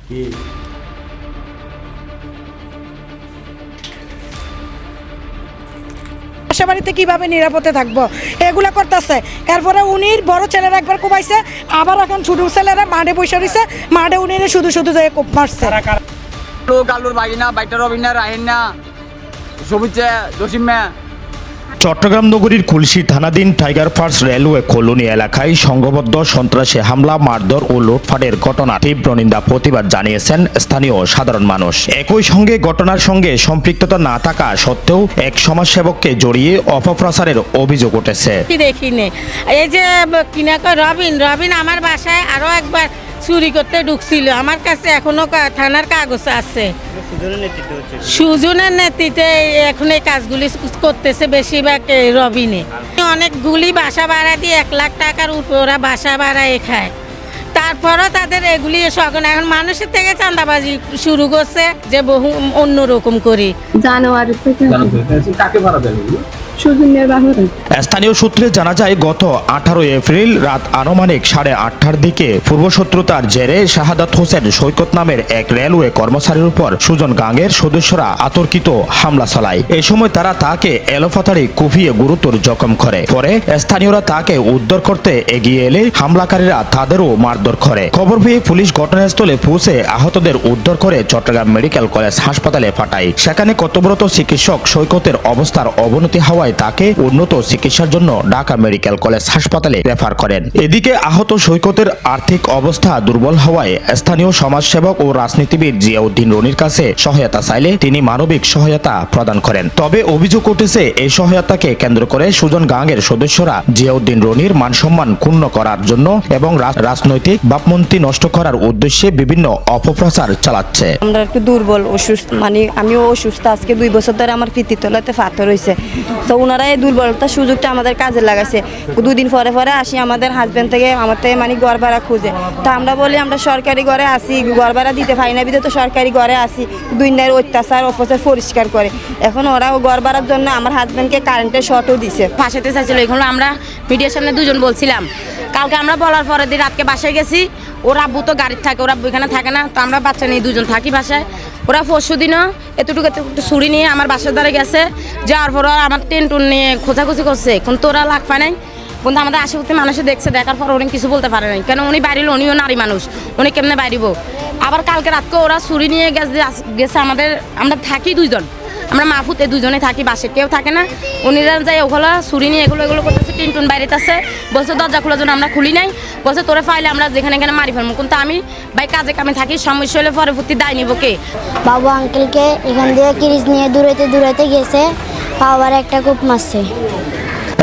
কি বাসা বাড়িতে কিভাবে নিরাপদে থাকবো এগুলা করতেছে। এরপরে উনির বড় ছেলেরা একবার কোবাইছে, আবার এখন ছোট ছেলেরা মাঠে বসে রয়েছে, মাঠে উনি শুধু শুধু যে কোপ মারছে। কালুর বাগিনা বাইটা রবিনা রাহিনা সবুজে জসিমা। চট্টগ্রাম নগরীর কুলসি থানাধীন টাইগার ফার্স্ট রেলওয়ে কলোনি এলাকায় সংঘবদ্ধ সন্ত্রাসী হামলা, মারধর ও লুটপাটের ঘটনা তীব্র নিন্দা প্রতিবাদ জানিয়েছেন স্থানীয় সাধারণ মানুষ। একই সঙ্গে ঘটনার সঙ্গে সম্পৃক্ততা না থাকা সত্ত্বেও এক সমাজসেবককে জড়িয়ে অপপ্রচারের অভিযোগ উঠেছে। দেখিনি এই যে কিনা রবিন আমার বাসায় আরো একবার চুরি করতে ঢুকছিল, আমার কাছে এখনো থানার কাগজ আছে। সুজনের নেতৃত্বে এখন এই কাজগুলি করতেছে বেশিরভাগ রবিনে। অনেকগুলি বাসা ভাড়া দিয়ে 1 লাখ টাকার উপরে ওরা বাসা ভাড়ায় খায়। তারপরও তাদের এগুলি সগন এখন মানুষের থেকে চাঁদাবাজি শুরু করছে যে বহু অন্যরকম করে। জানুয়ারি থেকে কাকে ভাড়া দেন? স্থানীয় সূত্রে জানা যায়, গত 18 এপ্রিল রাত আনুমানিক 8:30টার দিকে পূর্বশত্রুতার জেরে শাহাদাত হোসেন সৈকত নামের এক রেলওয়ে কর্মচারীর উপর সুজন গ্যাংয়ের সদস্যরা আতর্কিত হামলা চালায়। এই সময় তারা তাকে এলোপাতাড়ি কুপিয়ে গুরুতর জখম করে। পরে স্থানীয়রা তাকে উদ্ধার করতে এগিয়ে এলে হামলাকারীরা তাদেরও মারধর করে। খবর পেয়ে পুলিশ ঘটনাস্থলে পৌঁছে আহতদের উদ্ধার করে চট্টগ্রাম মেডিকেল কলেজ হাসপাতালে পাঠায়। সেখানে কর্তব্যরত চিকিৎসক সৈকতের অবস্থার অবনতি হওয়ায় তাকে উন্নত চিকিৎসার জন্য ঢাকা মেডিকেল কলেজ হাসপাতালে রেফার করেন। এদিকে আহত সৈকতের আর্থিক অবস্থা দুর্বল হওয়ায় স্থানীয় সমাজসেবক ও রাজনীতিবিদ জিয়াউদ্দিন রনির কাছে সহায়তা চাইলে তিনি মানবিক সহায়তা প্রদান করেন। তবে অভিযোগ উঠেছে, এই সহায়তাকে কেন্দ্র করে সুজন গ্যাংয়ের সদস্যরা জিয়াউদ্দিন রনির মানসম্মান ক্ষুণ্ণ করার জন্য এবং রাজনৈতিক ভাবমূর্তি নষ্ট করার উদ্দেশ্যে বিভিন্ন অপপ্রচার চালাচ্ছে। আমরা একটু দুর্বল, অসুস্থ, মানে আমিও অসুস্থ। আজকে 2 বছর ধরে আমার পিত্তিতলাতে পাথর হয়েছে। তো ওনারা এই দুর্বলতার সুযোগটা আমাদের কাজে লাগাইছে। 2 দিন পরে পরে আসি আমাদের হাজবেন্ড থেকে আমার থেকে মানে ঘর ভাড়া খুঁজে। তা আমরা বলি আমরা সরকারি ঘরে আসি, ঘর ভাড়া দিতে পারি না, বিধে তো সরকারি ঘরে আসি। 2 দিনের অত্যাচার অপচার পরিষ্কার করে। এখন ওরা ঘর ভাড়ার জন্য আমার হাজবেন্ডকে কারেন্টের শর্টও দিছে। ফাঁসাতে চাইছিল। এখন আমরা মিডিয়ার সামনে 2 জন বলছিলাম। কালকে আমরা বলার পরে দিন রাতকে বাসায় গেছি। ওরা আব্বু তো গাড়ির থাকে, ওরা এখানে থাকে না। তো আমরা বাচ্চা নিয়ে 2 জন থাকি বাসায়। ওরা পরশু দিনও এতটুকু ছুরি নিয়ে আমার বাসার দ্বারা গেছে। যাওয়ার পর আমার টেনটুন নিয়ে খোঁজাখুঁজি করছে। এখন তো ওরা লাগ পায় নাই। কিন্তু আমাদের আশেপাশে মানুষে দেখছে, দেখার পর উনি কিছু বলতে পারে নাই। কেন উনি বাইরেল, উনিও নারী মানুষ, উনি কেমনে বাইরিব। আবার কালকে রাতকে ওরা ছুরি নিয়ে গেছে আমাদের। আমরা থাকি 2 জন, আমরা মাহফুত 2 জনে থাকি, বাসে কেউ থাকে না। উনিরা যাই ওগুলো ছুরি নিয়ে এগুলো করতেছে। টিনটুন বাইরেতে আছে, বলছে দরজা খোলার জন্য আমরা খুলি নাই। বলছে তোরে ফাইলে আমরা যেখানে এখানে মারি ফেলবো। কিন্তু আমি ভাই কাজে কামে থাকি, সমস্যা হলে পরবর্তী দায় নিব কে? বাবু আঙ্কেলকে এখান দিয়ে কিরিচ নিয়ে দূরাইতে গেছে, আবার একটা কূপ মারছে।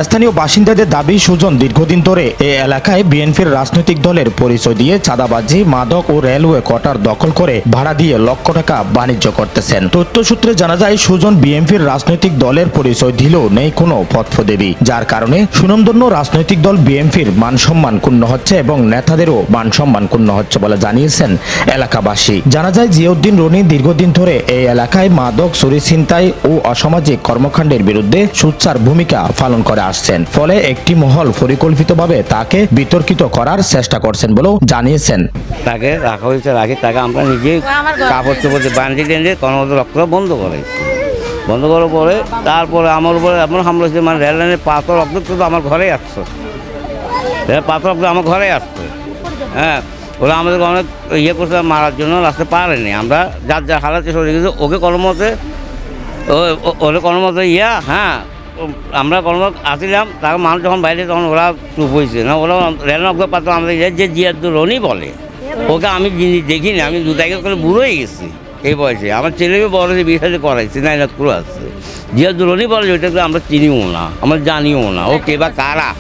স্থানীয় বাসিন্দাদের দাবি, সুজন দীর্ঘদিন ধরে এই এলাকায় বিএনপির রাজনৈতিক দলের পরিচয় দিয়ে চাঁদাবাজি, মাদক ও রেলওয়ে কোয়ার্টার দখল করে ভাড়া দিয়ে লক্ষ টাকা বাণিজ্য করতেছেন। তথ্যসূত্রে জানা যায়, সুজন বিএনপির রাজনৈতিক দলের পরিচয় দিলেও নেই কোনো পদপদবি, যার কারণে সুনামধন্য রাজনৈতিক দল বিএনপির মানসম্মান ক্ষুণ্ণ হচ্ছে এবং নেতাদেরও মানসম্মান ক্ষুণ্ণ হচ্ছে বলে জানিয়েছেন এলাকাবাসী। জানা যায়, জিয়াউদ্দিন রনি দীর্ঘদিন ধরে এই এলাকায় মাদক, চুরি, ছিনতাই ও অসামাজিক কর্মকাণ্ডের বিরুদ্ধে সোচ্চার ভূমিকা পালন করে আসছেন। ফলে একটি মহল পরিকল্পিতভাবে তাকে বিতর্কিত করার চেষ্টা করছেন বলেও জানিয়েছেন। তাকে রাখা হয়েছে, তাকে আমরা নিজে কাপড় চোপড় বান্ধি টেনে কর্মরত রক্ত বন্ধ করার পরে তারপরে আমার উপরে এমন হামলা হয়েছে, মানে রেল লাইনের পাথর রক্ত তো আমার ঘরেই আসছে, পাথর রক্ত আমার ঘরেই আসছে। হ্যাঁ, ওরা আমাদের অনেক ইয়ে করছে, মারার জন্য রাস্তা পারেনি। আমরা যার হালাতে সরে গেছি, ওকে কর্মতে হ্যাঁ আমরা কর্ম আসছিলাম। তার মানুষ যখন বাইরে তখন ওরা চুপ হয়েছে না, ওরা রেল নগ্র পাত্র আমাদের যে জিয়াউদ্দিন রনি বলে, ওকে আমি জিনিস দেখিনি। আমি 2 তারিখ করে বুড়ো হয়ে গেছি এই বয়সে। আমার ছেলেকে বড় যে বিষয়ে করাইছি, নাইনাথপুর আসছে। জিয়াউদ্দিন রনি বলে ওইটাকে আমরা চিনিও না, আমরা জানিও না ও কে বা কারা।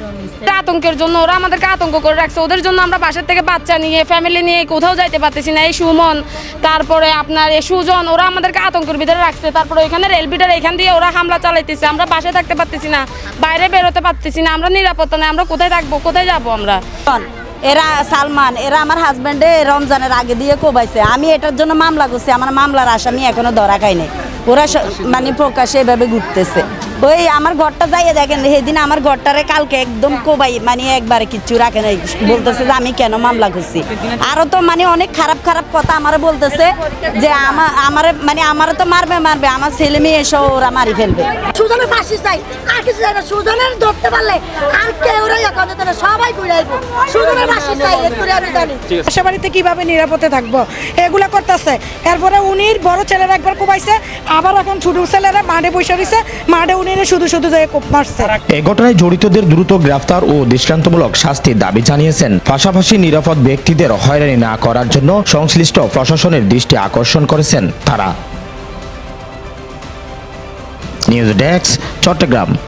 আতঙ্কের জন্য ওরা আমাদেরকে আতঙ্ক করে রাখছে। ওদের জন্য আমরা বাসার থেকে বাচ্চা নিয়ে, ফ্যামিলি নিয়ে কোথাও যাইতে পারতেছি না। এই সুমন, তারপরে আপনার এই সুজন, ওরা আমাদেরকে আতঙ্কের ভিতরে রাখছে। তারপরে এখানে রেলবিটার এখান দিয়ে ওরা হামলা চালাইতেছে। আমরা বাসায় থাকতে পারতেছি না, বাইরে বেরোতে পারতেছি না, আমরা নিরাপত্তা নেই। আমরা কোথায় থাকবো, কোথায় যাবো আমরা? এরা সালমান, এরা আমার হাজবেন্ডে রমজানের আগে দিয়ে কোবাইছে। আমি এটার জন্য মামলা করছি, আমার মামলার আসামি এখনো ধরা খাই নাই। ওরা মানে প্রকাশ্যে এভাবে ঘুরতেছে। ওই আমার ঘরটা যাইয়ে দেখেন সেদিন আমার ঘরটারে কালকে একদম কোবাই মানে একবারে কিচ্ছু রাখে নাই, বলতেছে যে আমি কেন মামলা করছি। আরও তো মানে অনেক খারাপ খারাপ কথা আমার বলতেছে যে আমার মানে আমার তো মারবে আমার ছেলে মেয়ে এসে ওরা মারি ফেলবে। সুজনের ফাঁসি চাই, আর কিছু চাই না। সুজনের ধরতে পারলে আর কেউ সবাই ঘুরে আসবো। সুজনের ফাঁসি চাই, একটু আমি জানি বাসা বাড়িতে কিভাবে নিরাপদে থাকবো এগুলা করতেছে। এরপরে উনির বড় ছেলেরা একবার কোবাইছে, আবার এখন ছোট ছেলেরা মাঠে বসে রয়েছে, মাঠে উনি শুধু শুধু কোপ মারছে। এই ঘটনায় জড়িতদের দ্রুত গ্রেফতার ও দৃষ্টান্তমূলক শাস্তির দাবি জানিয়েছেন। পাশাপাশি নিরাপদ ব্যক্তিদের হয়রানি না করার জন্য সংশ্লিষ্ট প্রশাসনের দৃষ্টি আকর্ষণ করেছেন তারা। News desk, Chittagong.